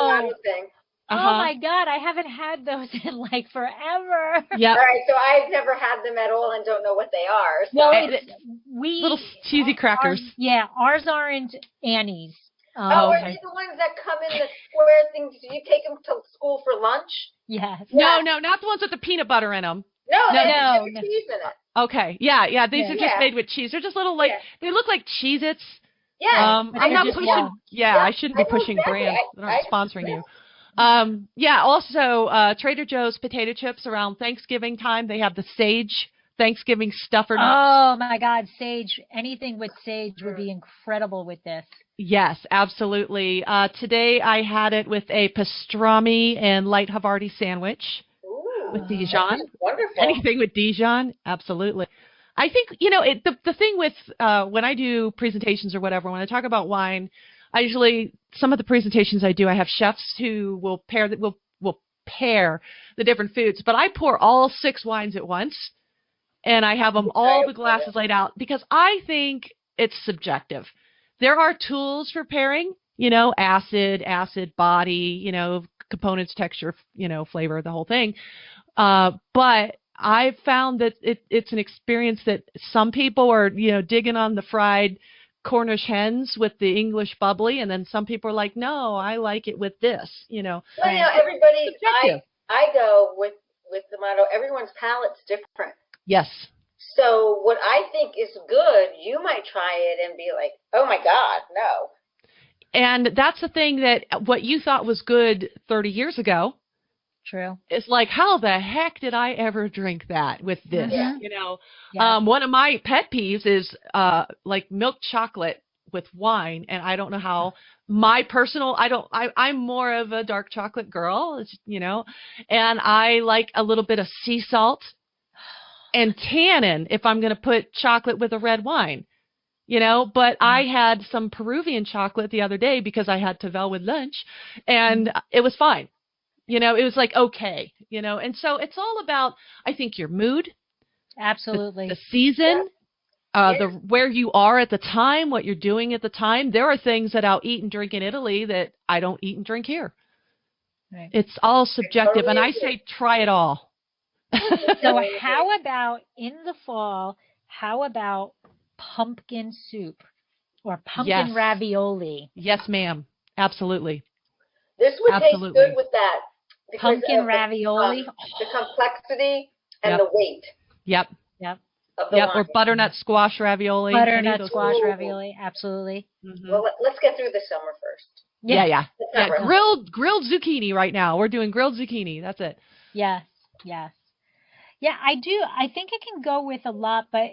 Oh my God, I haven't had those in like forever. Yeah. All right, so I've never had them at all and don't know what they are. So. Well, little cheesy crackers. Ours aren't Annie's. Are they the ones that come in the square things? Do you take them to school for lunch? Yes. No, not the ones with the peanut butter in them. No, cheese in it. Okay, yeah. These are just made with cheese. They're just little they look like Cheez-Its. Yeah. I'm not pushing. I shouldn't be pushing brands that aren't sponsoring you. Also Trader Joe's potato chips around Thanksgiving time. They have the sage Thanksgiving stuffer. Oh my God, sage! Anything with sage would be incredible with this. Yes, absolutely. Today I had it with a pastrami and light Havarti sandwich. Ooh, with Dijon. Wonderful. Anything with Dijon, absolutely. I think the thing with when I do presentations or whatever, when I talk about wine, some of the presentations I do, I have chefs who will pair the different foods, but I pour all 6 wines at once, and I have them all the glasses laid out because I think it's subjective. There are tools for pairing, acid, body, components, texture, flavor, the whole thing. But I've found that it's an experience that some people are, digging on the fried Cornish hens with the English bubbly, and then some people are like, no, I like it with this, Well, everybody, I go with the motto, everyone's palate's different. Yes. So what I think is good, you might try it and be like, oh my God, no. And that's the thing that what you thought was good 30 years ago. True. It's like, how the heck did I ever drink that with this? Yeah. One of my pet peeves is like milk chocolate with wine, and I don't know how. I'm more of a dark chocolate girl, and I like a little bit of sea salt and tannin if I'm going to put chocolate with a red wine. But I had some Peruvian chocolate the other day because I had Tavel with lunch, and it was fine. It was like, okay, and so it's all about, I think, your mood. Absolutely. The season, where you are at the time, what you're doing at the time. There are things that I'll eat and drink in Italy that I don't eat and drink here. Right. It's all subjective, and I say try it all. So how about in the fall, pumpkin soup or pumpkin ravioli? Yes, ma'am. Absolutely. This would taste good with that. Pumpkin ravioli. The complexity and the weight. Yep. of the Yep, wine. or butternut squash ravioli. Butternut squash ravioli, absolutely. Mm-hmm. Well, let's get through the summer first. Yeah. Right. Grilled zucchini right now. We're doing grilled zucchini. That's it. Yes. Yeah, I do. I think I can go with a lot, but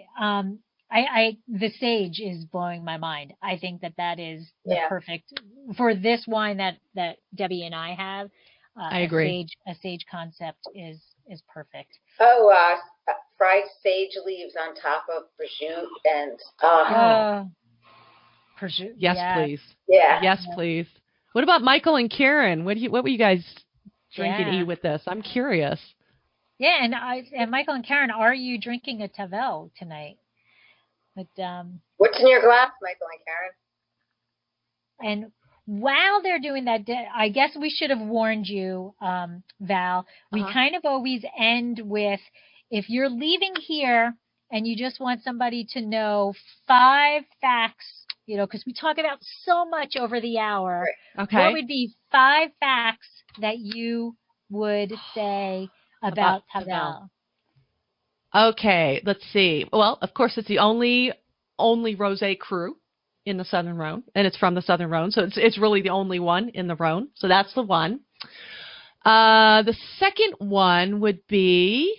the sage is blowing my mind. I think that is the perfect for this wine that Debbie and I have. I agree. A sage concept is perfect. Oh, fried sage leaves on top of prosciutto and prosciutto. Yes, please. Yeah. Yes, please. What about Michael and Karen? What were you guys drink and eat with this? I'm curious. Yeah, and Michael and Karen, are you drinking a Tavel tonight? But what's in your glass, Michael and Karen? And while they're doing that, I guess we should have warned you, Val. We kind of always end with, if you're leaving here and you just want somebody to know 5 facts, because we talk about so much over the hour. Okay. What would be 5 facts that you would say about Tavel? Okay, let's see. Well, of course, it's the only rosé cru in the Southern Rhone, and it's from the Southern Rhone, so it's really the only one in the Rhone. So that's the one. The second one would be,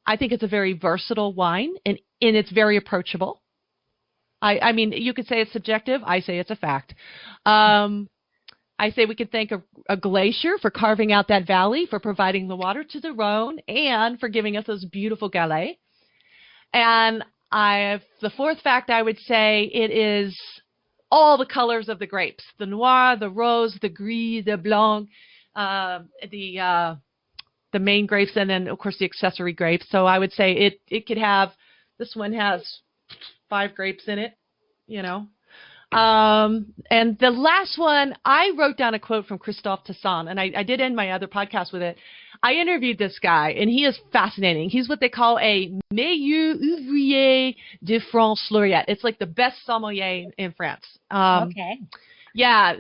I think it's a very versatile wine, and it's very approachable. I mean, you could say it's subjective. I say it's a fact. I say we could thank a glacier for carving out that valley, for providing the water to the Rhone, and for giving us those beautiful galets. And the fourth fact, I would say it is all the colors of the grapes: the noir, the rose, the gris, the blanc, the main grapes, and then of course the accessory grapes. So I would say it could have. This one has 5 grapes in it, And the last one, I wrote down a quote from Christophe Tasson, and I did end my other podcast with it. I interviewed this guy, and he is fascinating. He's what they call a meilleur ouvrier de France laureate. It's like the best sommelier in France. Okay. Yeah.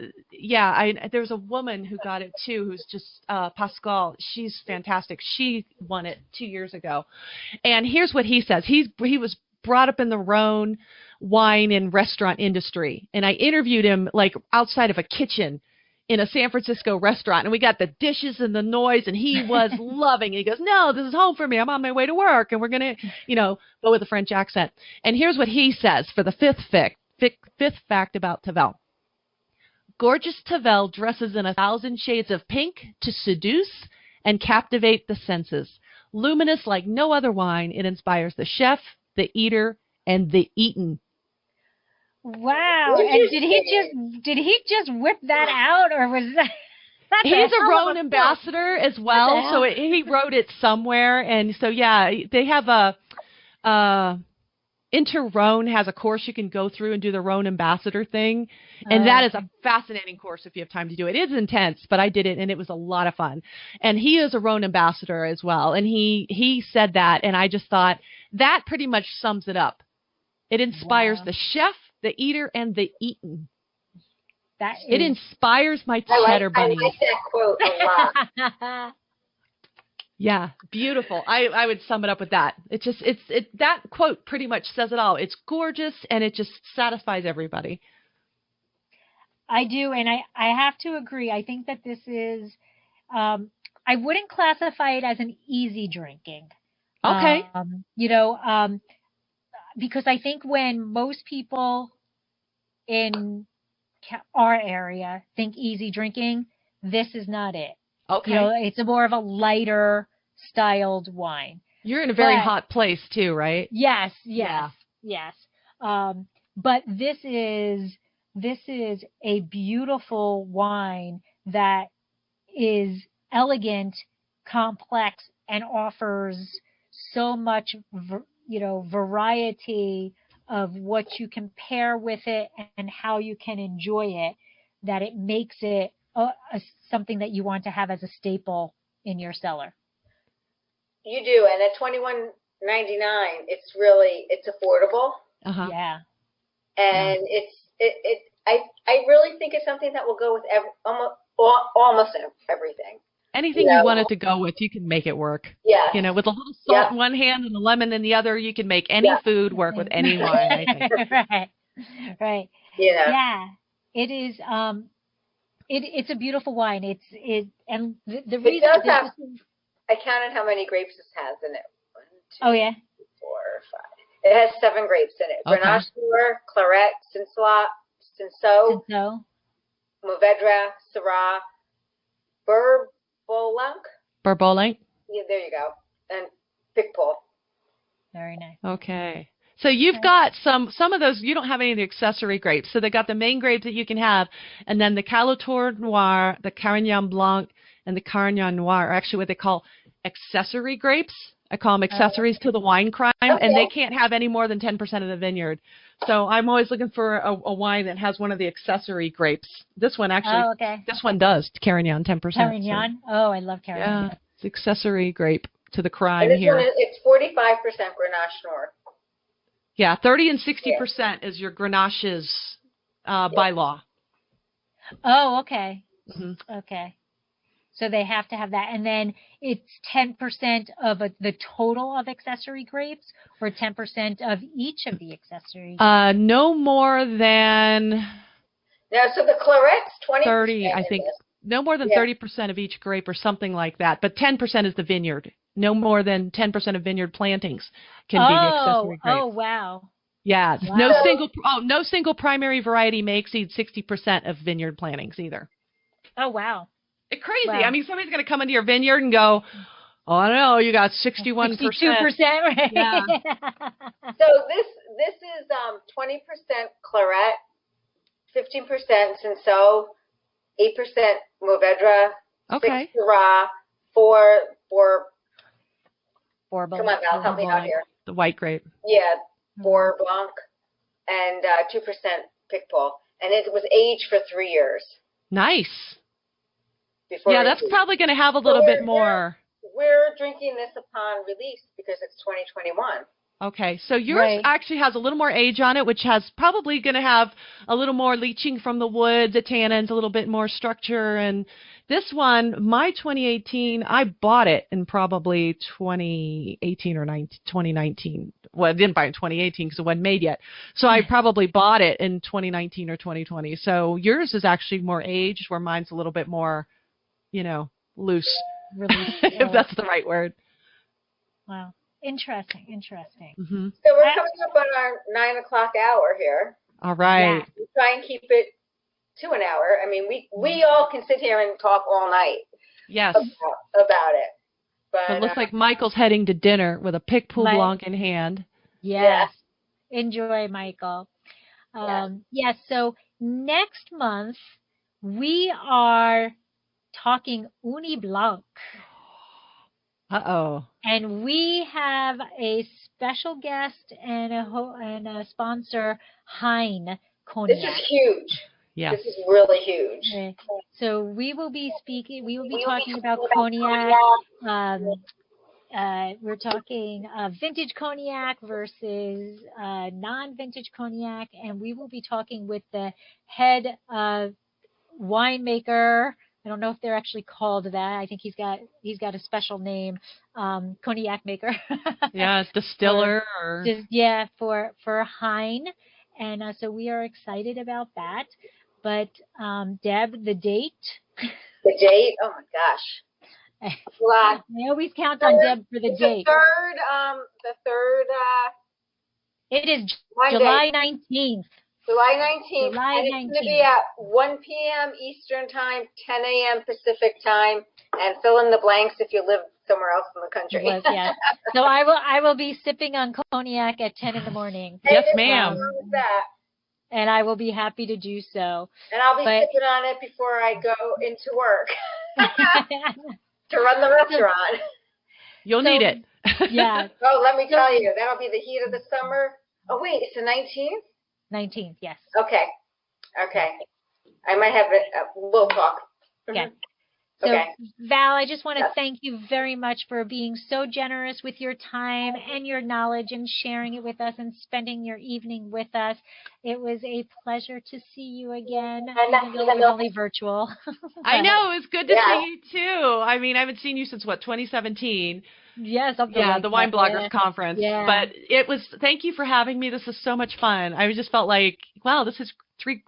There's a woman who got it too, who's just Pascal. She's fantastic. She won it 2 years ago. And here's what he says. He was brought up in the Rhone wine and restaurant industry, and I interviewed him like outside of a kitchen in a San Francisco restaurant, and we got the dishes and the noise, and he was loving it. He goes, "No, this is home for me. I'm on my way to work, and we're gonna, go with a French accent." And here's what he says for the fifth fact about Tavel. Gorgeous Tavel dresses in 1,000 shades of pink to seduce and captivate the senses. Luminous like no other wine, it inspires the chef, the eater, and the eaten. Wow! And did he just whip that out, or was that? He's a Rhone ambassador as well, so he wrote it somewhere, and so they have a Inter-Rhone has a course you can go through and do the Rhone ambassador thing, and that is a fascinating course if you have time to do it. It is intense, but I did it, and it was a lot of fun. And he is a Rhone ambassador as well, and he said that, and I just thought that pretty much sums it up. It inspires the chef, the eater, and the eaten. It inspires my cheddar bunnies. I like that quote a lot. Yeah, beautiful. I would sum it up with that. That quote pretty much says it all. It's gorgeous, and it just satisfies everybody. I do, and I have to agree. I think that this is, I wouldn't classify it as an easy drinking. Okay. Because I think when most people in our area think easy drinking, this is not it. Okay. It's a more of a lighter styled wine. You're in a very hot place too, right? Yes. Yeah. Yes. But this is a beautiful wine that is elegant, complex, and offers so much, variety of what you can pair with it and how you can enjoy it, that it makes it something that you want to have as a staple in your cellar. You do, and at $21.99, it's affordable. Uh-huh. Yeah. And I really think it's something that will go with almost everything. Anything you wanted to go with, you can make it work. Yeah. You know, with a little salt in one hand and a lemon in the other, you can make any food work with any wine, I think. Right. Yeah. Yeah. It is. It's a beautiful wine. And the It reason does have, I counted how many grapes this has in it. 1, 2, 3, 4, 5. It has 7 grapes in it. Okay. Grenache, Clairette, Cinsault, Mourvedre, Syrah, Bourboulenc. Yeah, there you go. And Picpoul. Very nice. Okay. So you've got some of those, you don't have any of the accessory grapes. So they got the main grapes that you can have, and then the Calitor Noir, the Carignan Blanc, and the Carignan Noir are actually what they call accessory grapes. I call them accessories to the wine crime, and they can't have any more than 10% of the vineyard. So I'm always looking for a wine that has one of the accessory grapes. This one actually, this one does, Carignan, 10%. Carignan? So. Oh, I love Carignan. Yeah, it's accessory grape to the crime and this here. One it's 45% Grenache Noir. Yeah, 30 and 60% is your Grenache's by law. Oh, okay. Mm-hmm. Okay. So they have to have that. And then it's 10% of the total of accessory grapes, or 10% of each of the accessories? No more than... Yeah, so the Clairette's 20%. 30, I think. No more than 30% of each grape or something like that. But 10% is the vineyard. No more than 10% of vineyard plantings can be the accessory grapes. Oh, wow. Yeah. Wow. No single primary variety may exceed 60% of vineyard plantings either. Oh, wow. It's crazy. Wow. I mean, somebody's going to come into your vineyard and go, oh, I don't know, you got 61%. 62%, right? Yeah. So this is 20% Clairette, 15% Cinsault, 8% Mourvedre, 6 Syrah, 4 Bourbon. Come on, Val, help me out here. The white grape. Yeah, Bourboulenc, and 2% Picpoul. And it was aged for 3 years. Nice. Yeah, that's probably going to have a little bit more. We're drinking this upon release because it's 2021. Okay, so yours actually has a little more age on it, which has probably going to have a little more leaching from the wood, the tannins, a little bit more structure. And this one, my 2018, I bought it in probably 2018 or 2019. Well, I didn't buy it in 2018 because it wasn't made yet. So I probably bought it in 2019 or 2020. So yours is actually more aged, where mine's a little bit more, loose, if that's the right word. Wow. Interesting. Mm-hmm. So we're coming up on our 9 o'clock hour here. All right. Yeah. We try and keep it to an hour. I mean, we all can sit here and talk all night. Yes. About it. But it looks like Michael's heading to dinner with a Picpoul Blanc in hand. Yes. Enjoy, Michael. Yes. So next month we are talking Uni Blanc. Uh-oh. And we have a special guest and a sponsor, Hein Cognac. This is huge. Yeah. This is really huge. Okay. So we will be talking about cognac. We're talking vintage cognac versus non-vintage cognac, and we will be talking with the head winemaker. I don't know if they're actually called that. I think he's got a special name, cognac maker. Yeah, distiller. For Hein, and so we are excited about that. But Deb, the date. The date? Oh my gosh! I always count on Deb for the date. The third. It is July 19th. July 19th. July 19th. And it's going to be at 1 p.m. Eastern Time, 10 a.m. Pacific Time, and fill in the blanks if you live somewhere else in the country. Yes. So I will be sipping on cognac at 10 in the morning. Yes, ma'am. And I will be happy to do so. And I'll be sipping on it before I go into work to run the restaurant. You'll need it. Yeah. Oh, let me tell you, that'll be the heat of the summer. Oh, wait, it's the 19th? 19th, yes. Okay. I might have it. We'll talk. Yeah. So, Okay. Val, I just want to thank you very much for being so generous with your time and your knowledge and sharing it with us and spending your evening with us. It was a pleasure to see you again, even though it was only virtual. I know. It was good to see you, too. I mean, I haven't seen you since, 2017? Yeah, something like the Wine that. Bloggers Conference. Yeah. But it was, thank you for having me. This is so much fun. I just felt like, wow, this is three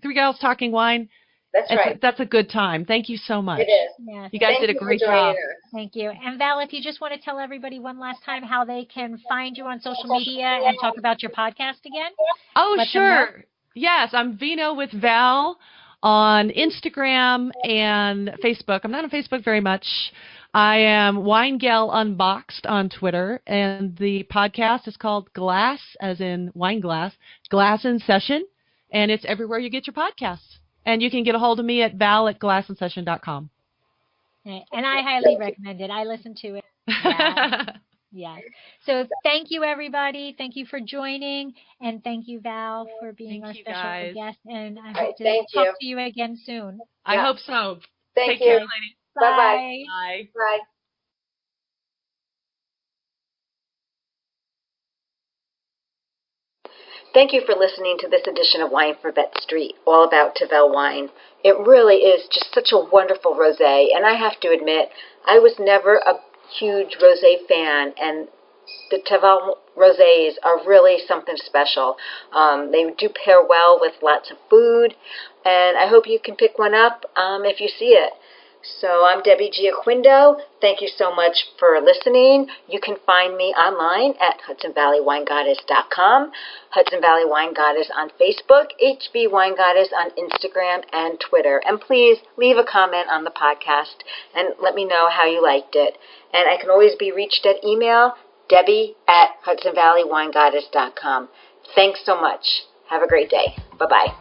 gals talking wine. That's right. That's a good time. Thank you so much. It is. Yes. You guys did a great job. Thank you. And Val, if you just want to tell everybody one last time how they can find you on social media and talk about your podcast again. Oh, sure. Yes, I'm Vino with Val on Instagram and Facebook. I'm not on Facebook very much. I am Wine Gal Unboxed on Twitter, and the podcast is called Glass, as in wine glass, Glass in Session, and it's everywhere you get your podcasts. And you can get a hold of me at val@glassinsession.com. And I highly recommend it. I listen to it. Yeah. So thank you, everybody. Thank you for joining. And thank you, Val, for being our special guest. And I hope to talk to you again soon. I hope so. Thank Take you. care, ladies. Bye-bye. Bye. Bye. Thank you for listening to this edition of Winephabet Street, all about Tavel wine. It really is just such a wonderful rosé, and I have to admit, I was never a huge rosé fan, and the Tavel rosés are really something special. They do pair well with lots of food, and I hope you can pick one up if you see it. So I'm Debbie Giaquindo. Thank you so much for listening. You can find me online at HudsonValleyWineGoddess.com, Hudson Valley Wine Goddess on Facebook, HV Wine Goddess on Instagram and Twitter. And please leave a comment on the podcast and let me know how you liked it. And I can always be reached at email, Debbie@HudsonValleyWineGoddess.com. Thanks so much. Have a great day. Bye-bye.